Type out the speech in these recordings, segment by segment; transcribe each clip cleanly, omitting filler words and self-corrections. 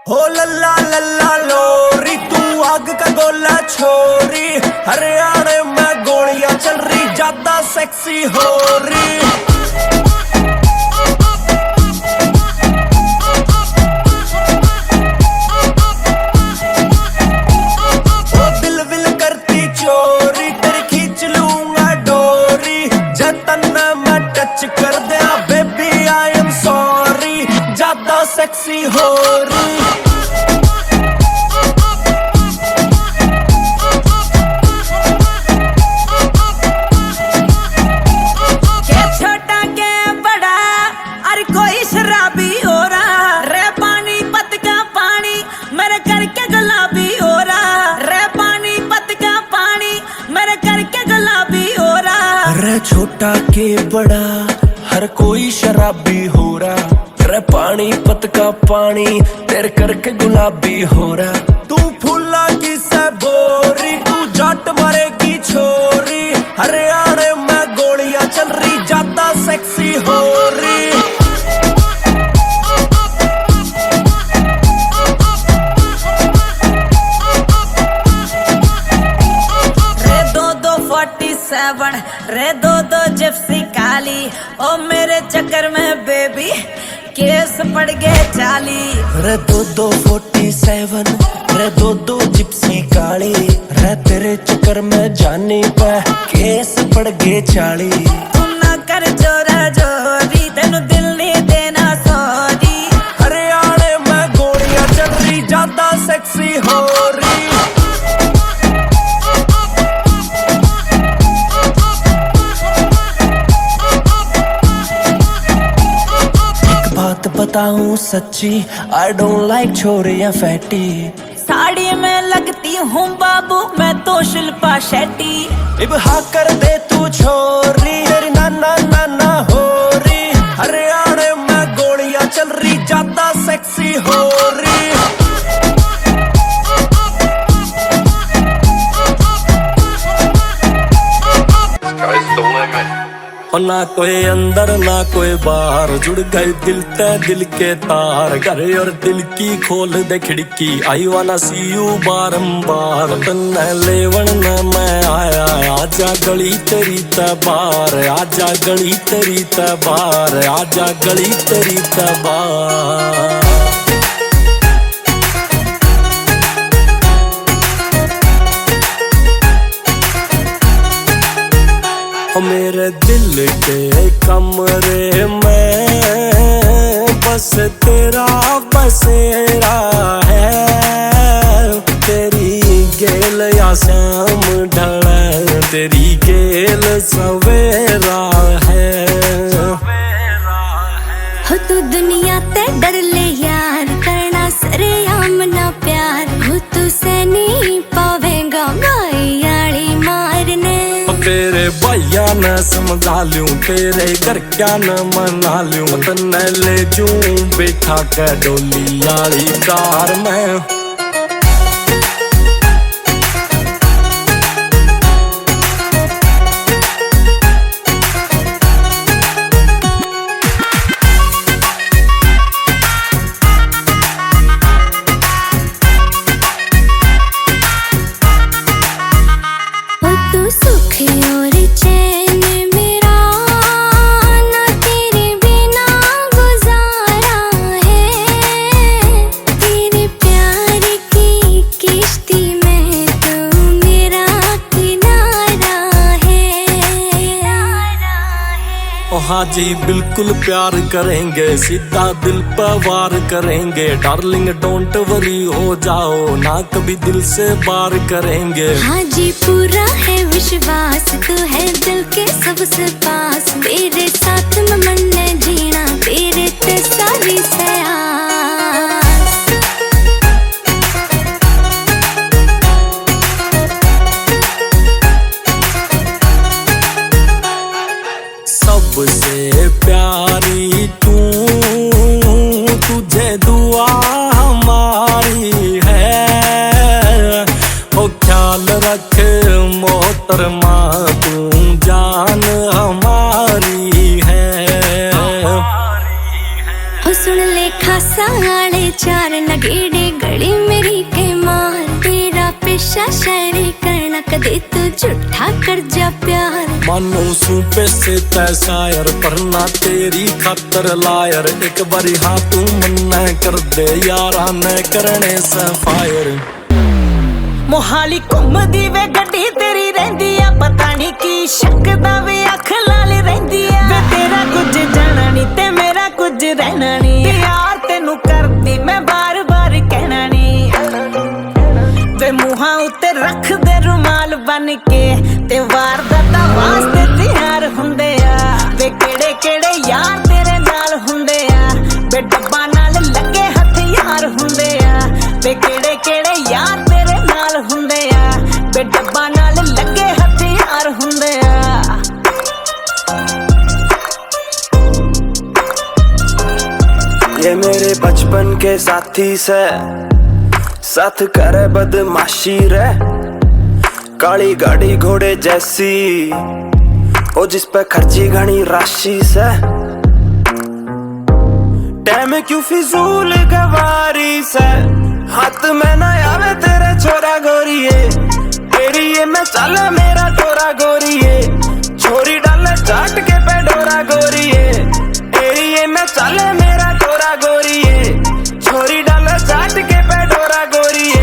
हो लल्ला लोरी तू आग का गोला छोरी, हरियाणा में गोलियां चल रही, ज्यादा सेक्सी हो रही। ओ दिल विल करती चोरी, तेरी खींच लूंगा डोरी, जतन मैं टच कर दिया बेबी आई एम सॉरी, ज्यादा सेक्सी हो रही। छोटा के बड़ा हर कोई शराबी हो रहा, रे पानी पत का पानी तेरे करके गुलाबी हो रहा। तू फूला की से बोरी, तू जाट मारेगी छोरी, हरियाणा में गोलियां चल रही, ज्यादा सेक्सी हो रही। रे दो जिप्सी काली, ओ मेरे चक्कर में बेबी केस पड़ गए चाली। रे दो 47, रे दो जिप्सी काली, रे तेरे चक्कर में जानी पे केस पड़ गए 40। तुम ना कर जोरा जोरी, तेनू दिल नहीं देना सॉरी, हरियाणा में गोलियां चल रही, ज्यादा सेक्सी हो रही। बताऊं सच्ची, आई डोंट लाइक छोरियां फैटी, साड़ी में लगती हूँ बाबू मैं तो शिल्पा शेट्टी। इब हाँ कर दे तू छोरी, तेरी नाना हो रही, हरियाणा में गोलियां चल रही, ज्यादा सेक्सी हो रही। ना कोई अंदर ना कोई बाहर, जुड़ गए दिल ते दिल के तार, घर और दिल की खोल दे खिड़की, आई वाना सी यू बारंबार। तन्ने लेवन न मैं आया, आजा गली तेरी तबार, आजा गली तेरी तबार, आजा गली तेरी तबार। मेरे दिल के कमरे में बस तेरा बसेरा है, तेरी गेल या शाम ढल, तेरी गेल सवेरा है। हो तू दुनिया ते डर ले यार, करना सरेआम ना प्यार, हो तू से नहीं पावेगा भाईयाली मारने। तेरे भैया न समझा लूं, तेरे घर क्या न मना लूं, तन्ने ले जूं बैठा के डोली वाली कार में। हाँ जी बिल्कुल प्यार करेंगे, सीधा दिल पर वार करेंगे, डार्लिंग डोंट वरी हो जाओ ना, कभी दिल से बार करेंगे। हाँ जी पूरा है विश्वास, तू है दिल के सबसे पास, मेरे साथ में मन जीना, तेरे ते सारी सयास। सबसे प्यारी तू, तुझे दुआ हमारी है, ओ ख्याल रख मोहतरमा, तू जान हमारी है। हो सुन ले खासा आले चार नगेड़े गली मेरी के मार तेरा पेशा शायरी करना कदे तू झूठा कर जा प्यार मानो सूपे से तैसायर पर ना तेरी खातर लायर एक बारी हाँ तू मन्ना कर दे यारा न करने से फायर मोहाली घुमदी वे गड्डी तेरी रहंदी आ पता नहीं की शकदा वे अख लाल रहंदी आ वे तेरा कुछ जाना नहीं ते मेरा कुछ रहना नहीं यार तेनू करदी मैं बार बार कहना नहीं वे मुहां उत्ते रख दे रुमाल बन के ते वारदाता वास्ते तैयार हुंदे आ वे केड़े केड़े यार तेरे नाल हुंदे आ वे डब्बा नाल लगे हथियार हुंदे आ वे केड़े केड़े यार तेरे नाल हुंदे आ वे डब्बा नाल लगे हथियार हुंदे आ ये मेरे बचपन के साथी से साथ करे बदमाशी रे काली गाड़ी घोड़े जैसी ओ जिस पे खर्ची घनी राशि से टाइम क्यों फिजूल गवारी से हाथ में ना आवे तेरे छोरा गोरिए तेरी ये मैं चला मेरा टोरा गोरिए छोरी डाले चाट के पे डोरा गोरिए तेरी ये मैं चले मेरा टोरा गोरिए छोरी डाले चाट के पे डोरा गोरिए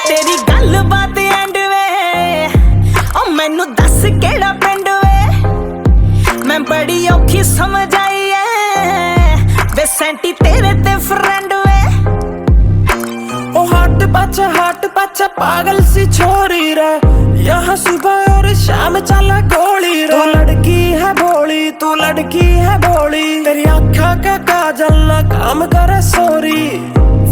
तेरी गल बात एंड वे ओ मैनू दस केड़ा पिंड वे मैं बड़ी औखी समझ आई है वे सेंटी तेरे ते फ्रेंड वे ओ हाट पाचा पागल सी छोरी रे यहाँ सुबह और शाम चला गोली रे तू लड़की है भोली तू लड़की है भोली तेरी आँखों का काजल ना काम करे सोरी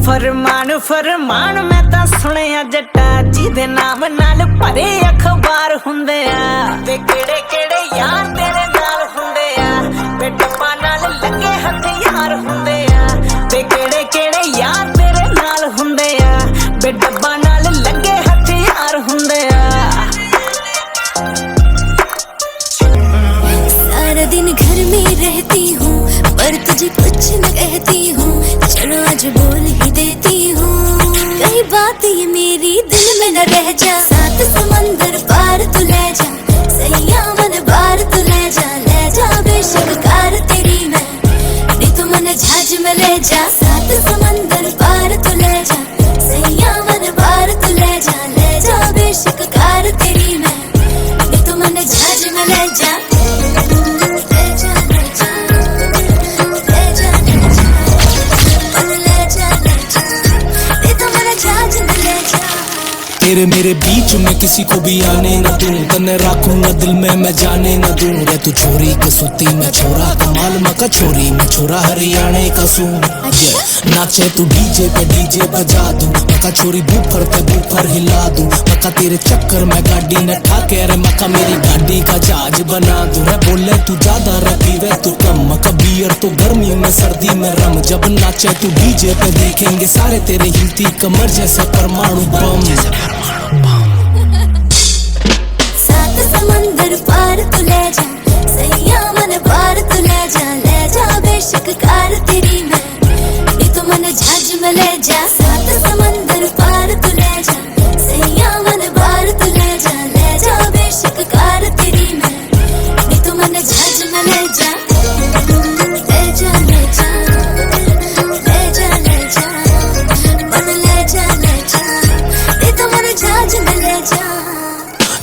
फरमान फरमान मैं तां सुनिया जट्टा जिदे नाम नाल भरे अखबार हुंदे आ वे केड़े केड़े यार तेरे नाल हुंदे आ वे डब्बा नाल लगे हथियार हुंदे आ वे केड़े केड़े यार तेरे नाल हुंदे आ वे डब्बा नाल लगे हथियार हुंदे आ सारा दिन घर में रहती हूँ पर तुझे कुछ न कहती हूँ चलो आज बोल ही देती हूँ कई बात ये मेरी दिल में न रह जा सात समंदर पार तू ले जा सैया मन बार तू ले जा बेशक कार तेरी मैं नी तू मन झाज में ले जा सात समंदर पार तू ले जा सैया मन बार तू ले जा बेशक कार तेरी मैं नी तू मन झाज में ले जा तेरे मेरे बीच में किसी को भी आने न दूं तने रखूंगा दिल में मैं जाने न दूं रे तू छोरी के सुती मैं छोरा कमाल मका छोरी मैं छोरा हरियाणे का सूं नाचे तू डीजे बजा दूं मका छोरी बूफर पे बूफर हिला दूं मका तेरे चक्कर में गाड़ी न ठाके रे मका मेरी गाड़ी का जहाज बना दूं रे बोले तू ज्यादा रे पीवे तू कम मका बियर तो गर्मी में सर्दी में रम जब नाचे तू डीजे पे देखेंगे सारे तेरे हिलती कमर जैसे परमाणु बम सात समंदर पार तू ले जा सैया मन बार तू ले जा बेशक कार तेरी मैं नी तू मन झाज में ले जा सात समंदर पार तू ले जा सैया मन बार तू ले जा बेशक कार तेरी मैं नी तू मन झाज में ले जा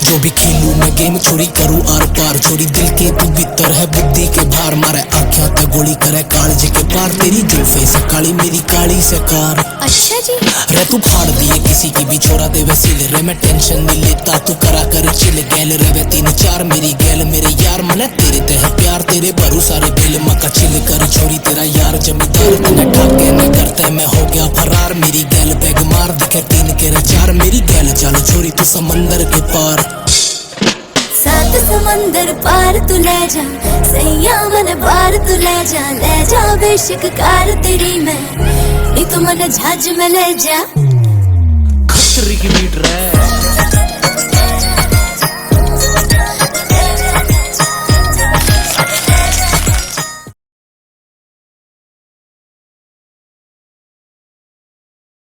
जो भी खेलूं मैं गेम छोरी करूं आर पार छोरी दिल के तू भीतर है बुद्धि के बाहर मारे आँखों पे गोली करे कालजे के पार तेरी जुल्फे से काली मेरी काली से कार अच्छा जी रे तू फाड़ दिए किसी की भी छोरा दे वसीले रे मैं टेंशन नहीं लेता तू करा कर चिल गैल रे वे 3-4 मेरी गैल मेरे यार मने तेरे ते है प्यार तेरे भरू सारे बिल मका चिल कर छोरी तेरा यार जमींदार तने ठाके न करते मैं हो गया फरार मेरी गैल बैग मार दिखे 3 के 4 मेरी गैल चलो छोरी तू समंदर के पार सात समंदर पार तू ले जा सैया मन बार तू ले जा बेशक कार तेरी मैं नी तो मन जहाज में ले जा। खतरी की बीट रहे